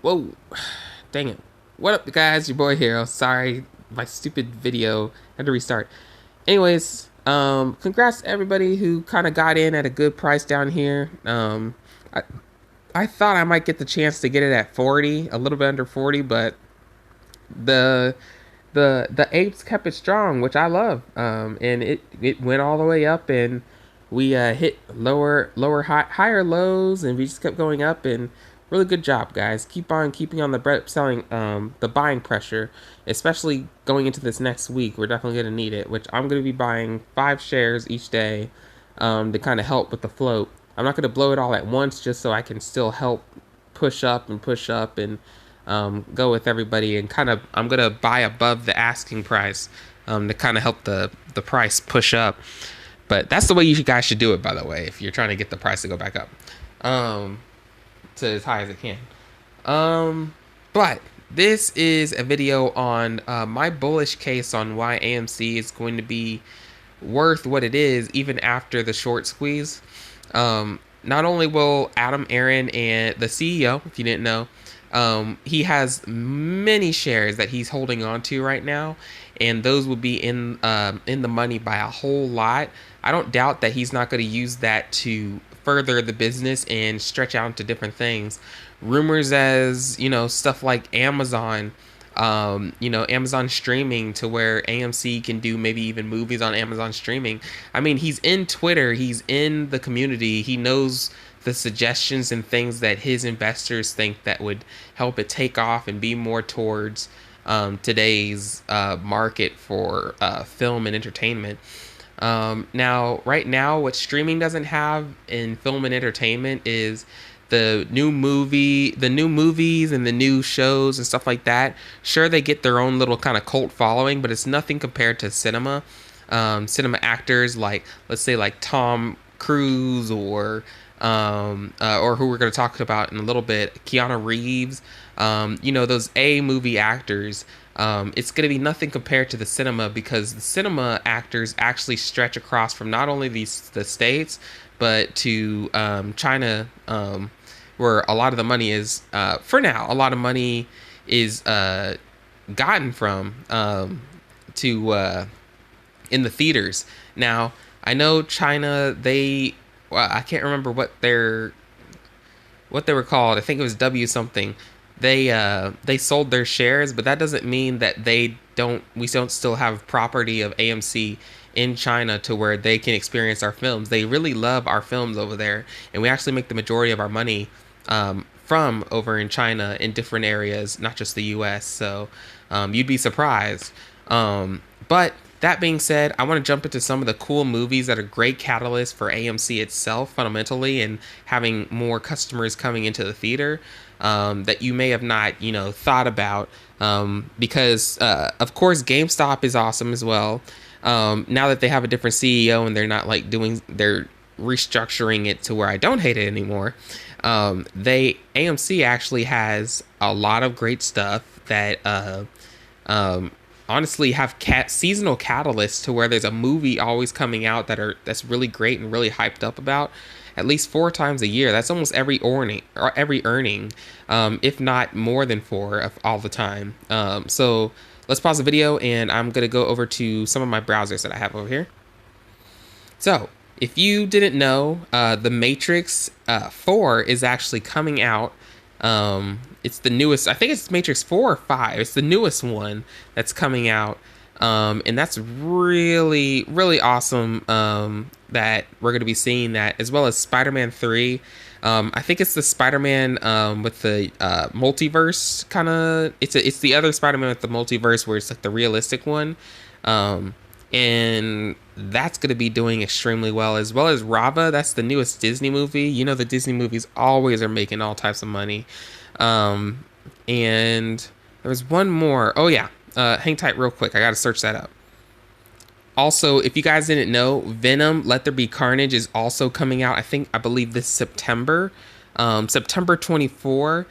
Whoa, dang it. What up, guys? Your boy Hero. Sorry, my stupid video had to restart. Anyways, congrats to everybody who kind of got in at a good price down here. I, I thought I might get the chance to get it at 40, a little bit under 40, but the the apes kept it strong, which I love. And it went all the way up, and we hit higher lows, and we just kept going up. And really good job, guys. Keep on keeping on the selling, the buying pressure, especially going into this next week. We're definitely gonna need it. Which I'm gonna be buying 5 shares each day, to kind of help with the float. I'm not gonna blow it all at once, just so I can still help push up and go with everybody, and kind of I'm gonna buy above the asking price, to kind of help the price push up. But that's the way you guys should do it, by the way, if you're trying to get the price to go back up, to as high as it can. But this is a video on my bullish case on why AMC is going to be worth what it is even after the short squeeze. Not only will Adam Aaron, and the CEO, if you didn't know, he has many shares that he's holding on to right now, and those will be in the money by a whole lot. I don't doubt that he's not going to use that to further the business and stretch out into different things. Rumors, as you know, stuff like Amazon, Amazon streaming, to where AMC can do maybe even movies on Amazon streaming. I mean, he's in Twitter, he's in the community, he knows the suggestions and things that his investors think that would help it take off and be more towards today's market for film and entertainment. Now, right now, what streaming doesn't have in film and entertainment is the new movies and the new shows and stuff like that. Sure, they get their own little kind of cult following, but it's nothing compared to cinema. Cinema actors, like, let's say, like Tom Cruise, or who we're going to talk about in a little bit, Keanu Reeves. Those A movie actors. It's going to be nothing compared to the cinema, because the cinema actors actually stretch across from not only the states, but to China, where a lot of the money is, for now, a lot of money is gotten from, to in the theaters. Now, I know China, I can't remember what they were called. I think it was W something. They sold their shares, but that doesn't mean that we don't still have property of AMC in China to where they can experience our films. They really love our films over there, and we actually make the majority of our money from over in China, in different areas, not just the US. So you'd be surprised. But that being said, I want to jump into some of the cool movies that are great catalysts for AMC itself, fundamentally, and having more customers coming into the theater, that you may have not, thought about. Because, of course, GameStop is awesome as well. Now that they have a different CEO, and they're not like they're restructuring it to where I don't hate it anymore. AMC actually has a lot of great stuff that, honestly, have seasonal catalysts, to where there's a movie always coming out that's really great and really hyped up about, at least 4 times a year. That's almost every earning, if not more than 4 of all the time. So let's pause the video, and I'm gonna go over to some of my browsers that I have over here. So if you didn't know, The Matrix 4 is actually coming out. It's the newest. I think it's Matrix 4 or 5. It's the newest one that's coming out. And that's really, really awesome, that we're going to be seeing that, as well as Spider-Man 3. I think it's the Spider-Man with the multiverse kind of. It's the other Spider-Man with the multiverse, where it's like the realistic one. And that's going to be doing extremely well, as well as Rava. That's the newest Disney movie. The Disney movies always are making all types of money. And there was one more. Oh yeah, hang tight real quick, I gotta search that up. Also, if you guys didn't know, Venom, Let There Be Carnage, is also coming out, I believe this September, September 24.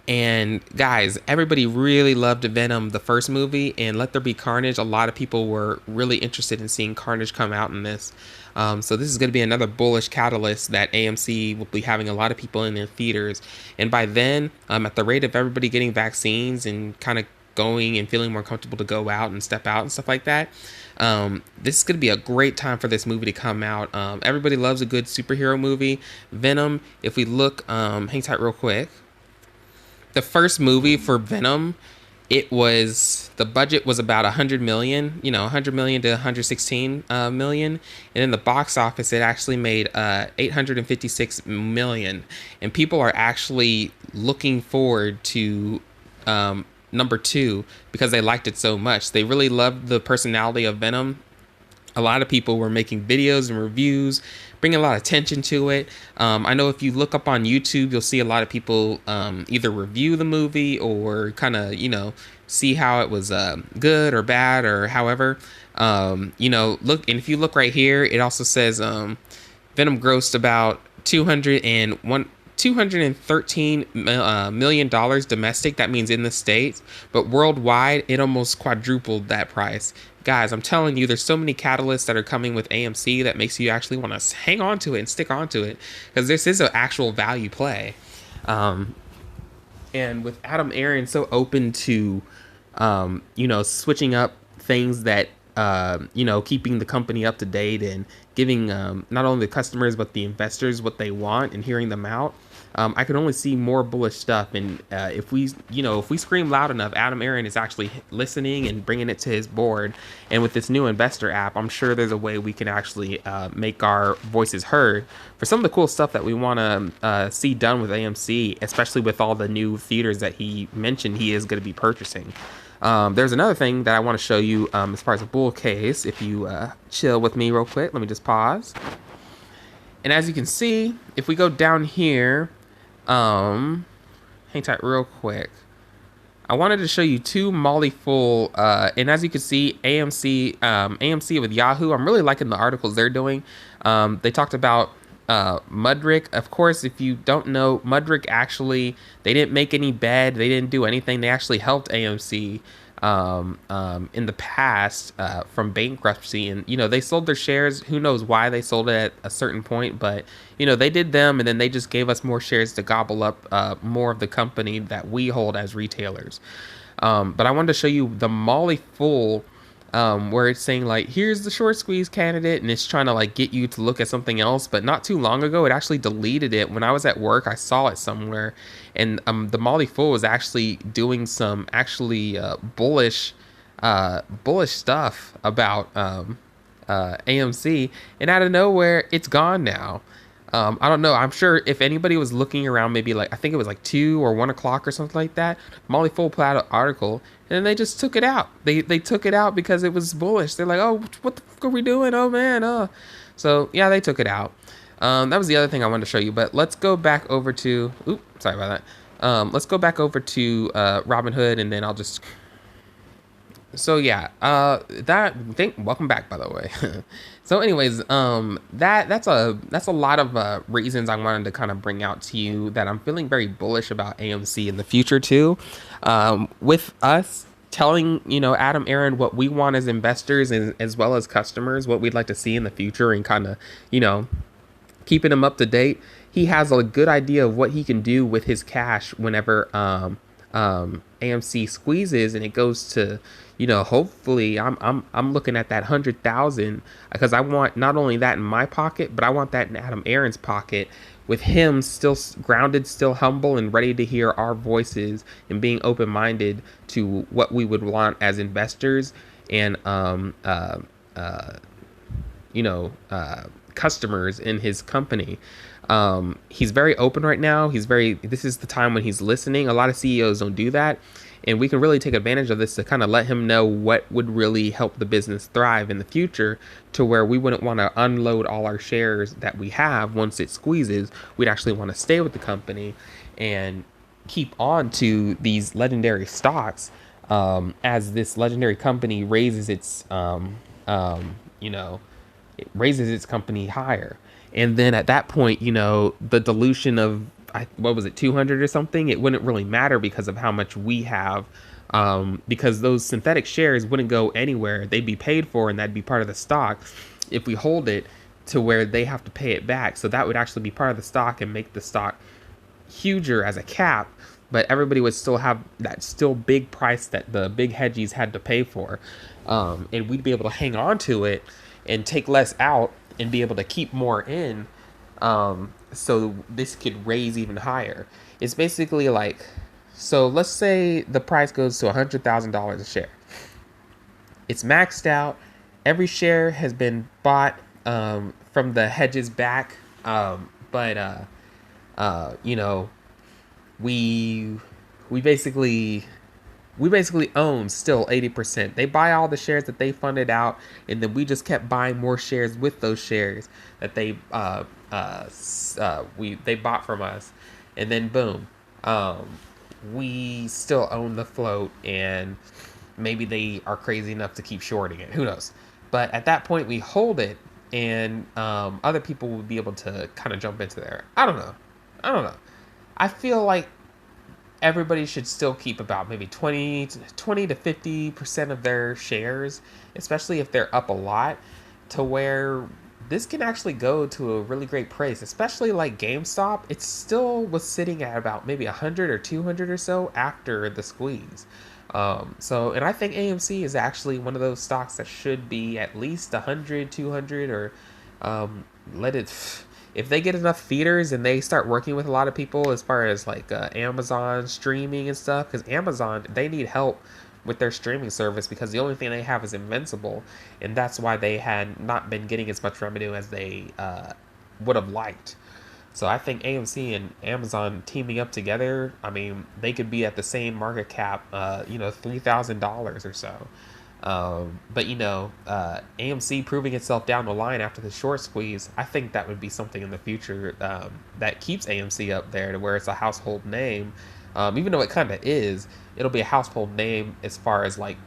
And guys, everybody really loved Venom, the first movie, and Let There Be Carnage. A lot of people were really interested in seeing Carnage come out in this. So this is going to be another bullish catalyst that AMC will be having a lot of people in their theaters. And by then, at the rate of everybody getting vaccines and kind of going and feeling more comfortable to go out and step out and stuff like that, this is going to be a great time for this movie to come out. Everybody loves a good superhero movie. Venom, if we look, hang tight real quick. The first movie for Venom, the budget was about 100 million, 100 million to 116 million. And in the box office, it actually made 856 million. And people are actually looking forward to number 2 because they liked it so much. They really loved the personality of Venom. A lot of people were making videos and reviews, bringing a lot of attention to it. I know if you look up on YouTube, you'll see a lot of people either review the movie or kind of, see how it was good or bad or however. Look, and if you look right here, it also says Venom grossed about $213 million domestic. That means in the States, but worldwide, it almost quadrupled that price. Guys, I'm telling you, there's so many catalysts that are coming with AMC that makes you actually want to hang on to it and stick on to it, because this is an actual value play. And with Adam Aaron so open to, switching up things that, keeping the company up to date and giving not only the customers but the investors what they want and hearing them out, I can only see more bullish stuff. And if we scream loud enough, Adam Aaron is actually listening and bringing it to his board. And with this new investor app, I'm sure there's a way we can actually make our voices heard for some of the cool stuff that we want to see done with AMC, especially with all the new theaters that he mentioned he is going to be purchasing. There's another thing that I want to show you as far as a bull case. If you chill with me real quick, let me just pause. And as you can see, if we go down here, hang tight real quick. I wanted to show you 2 Molly Full, and as you can see, AMC with Yahoo. I'm really liking the articles they're doing. They talked about Mudrick. Of course, if you don't know, Mudrick actually, they didn't make any bed, they didn't do anything. They actually helped AMC in the past from bankruptcy, and they sold their shares. Who knows why they sold it at a certain point, but they did them, and then they just gave us more shares to gobble up more of the company that we hold as retailers. But I wanted to show you the Molly Full, where it's saying like, here's the short squeeze candidate, and it's trying to like get you to look at something else. But not too long ago, it actually deleted it. When I was at work, I saw it somewhere, and the Molly Full was actually doing some bullish stuff about AMC, and out of nowhere, it's gone now. I don't know. I'm sure if anybody was looking around, maybe like, I think it was like 2 or 1 o'clock or something like that, Molly Full put out an article, and then they just took it out. They took it out because it was bullish. They're like, oh, what the fuck are we doing? Oh man. So yeah, they took it out. That was the other thing I wanted to show you, but let's go back over to, sorry about that. Let's go back over to Robinhood, and then I'll just, so yeah, welcome back, by the way. So anyways, that's a lot of reasons I wanted to kind of bring out to you that I'm feeling very bullish about AMC in the future too. With us telling, Adam Aaron what we want as investors and as well as customers, what we'd like to see in the future, and kind of, keeping him up to date. He has a good idea of what he can do with his cash whenever AMC squeezes and it goes to, hopefully I'm looking at that 100,000, because I want not only that in my pocket, but I want that in Adam Aaron's pocket, with him still grounded, still humble, and ready to hear our voices and being open-minded to what we would want as investors and customers in his company. He's very open right now. This is the time when he's listening. A lot of CEOs don't do that. And we can really take advantage of this to kind of let him know what would really help the business thrive in the future, to where we wouldn't want to unload all our shares that we have once it squeezes. We'd actually want to stay with the company and keep on to these legendary stocks as this legendary company raises its, it raises its company higher. And then at that point, the dilution of what was it, 200 or something, it wouldn't really matter because of how much we have. Because those synthetic shares wouldn't go anywhere. They'd be paid for and that'd be part of the stock if we hold it to where they have to pay it back. So that would actually be part of the stock and make the stock huger as a cap, but everybody would still have that still big price that the big hedgies had to pay for. And we'd be able to hang on to it and take less out and be able to keep more in. So this could raise even higher. It's basically like, so let's say the price goes to $100,000 a share. It's maxed out. Every share has been bought from the hedges back. But you know, we basically own still 80%. They buy all the shares that they funded out, and then we just kept buying more shares with those shares that they bought from us, and then boom, we still own the float, and maybe they are crazy enough to keep shorting it. Who knows? But at that point, we hold it, and other people would be able to kind of jump into there. I don't know. I feel like everybody should still keep about maybe 20 to 50% of their shares, especially if they're up a lot, to where this can actually go to a really great price, especially like GameStop. It still was sitting at about maybe 100 or 200 or so after the squeeze. And I think AMC is actually one of those stocks that should be at least 100, 200, or let it, if they get enough feeders and they start working with a lot of people as far as like Amazon streaming and stuff, because Amazon, they need help with their streaming service because the only thing they have is Invincible, and that's why they had not been getting as much revenue as they would have liked. So I think AMC and Amazon teaming up together, I mean, they could be at the same market cap, $3,000 or so. But AMC proving itself down the line after the short squeeze, I think that would be something in the future that keeps AMC up there to where it's a household name. Even though it kind of is, it'll be a household name as far as like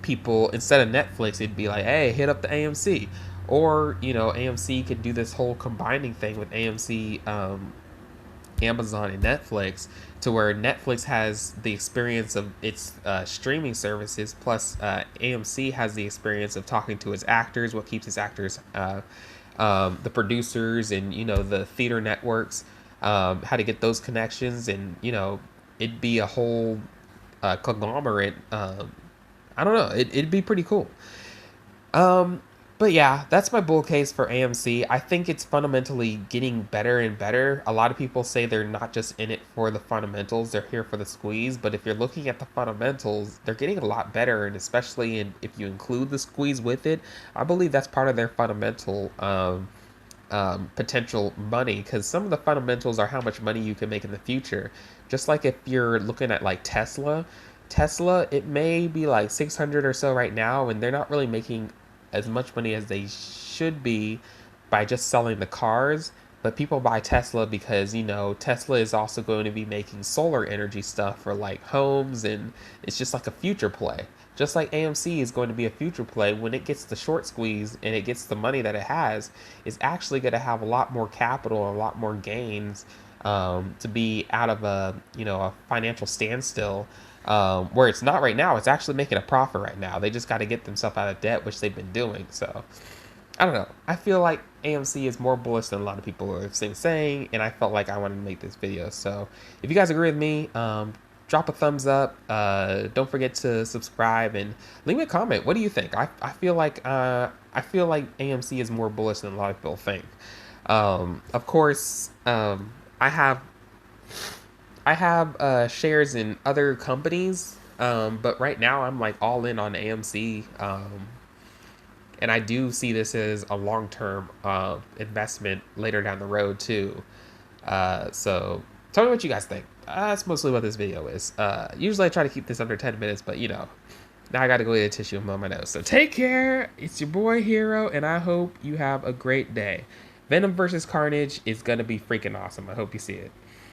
people, instead of Netflix, it'd be like, hey, hit up the AMC. Or, AMC could do this whole combining thing with AMC, Amazon, and Netflix, to where Netflix has the experience of its streaming services, plus AMC has the experience of talking to its actors, what keeps its actors, the producers, and, the theater networks, how to get those connections, and, it'd be a whole conglomerate. I don't know, it'd be pretty cool. But yeah, that's my bull case for AMC. I think it's fundamentally getting better and better. A lot of people say they're not just in it for the fundamentals, they're here for the squeeze. But if you're looking at the fundamentals, they're getting a lot better. And especially if you include the squeeze with it, I believe that's part of their fundamental potential money. Because some of the fundamentals are how much money you can make in the future. Just like if you're looking at like Tesla, it may be like 600 or so right now, and they're not really making as much money as they should be by just selling the cars. But people buy Tesla because, Tesla is also going to be making solar energy stuff for like homes, and it's just like a future play. Just like AMC is going to be a future play when it gets the short squeeze and it gets the money that it has, it's actually going to have a lot more capital and a lot more gains to be out of a financial standstill. Where it's not right now. It's actually making a profit right now. They just got to get themselves out of debt, which they've been doing. So, I don't know. I feel like AMC is more bullish than a lot of people are saying, and I felt like I wanted to make this video. So, if you guys agree with me, drop a thumbs up. Don't forget to subscribe and leave me a comment. What do you think? I feel like AMC is more bullish than a lot of people think. Of course, I have shares in other companies, but right now I'm like all in on AMC, and I do see this as a long-term investment later down the road too. So tell me what you guys think. That's mostly what this video is. Usually I try to keep this under 10 minutes, but now I gotta go get a tissue and blow my nose. So take care. It's your boy Hero, and I hope you have a great day. Venom versus Carnage is gonna be freaking awesome. I hope you see it.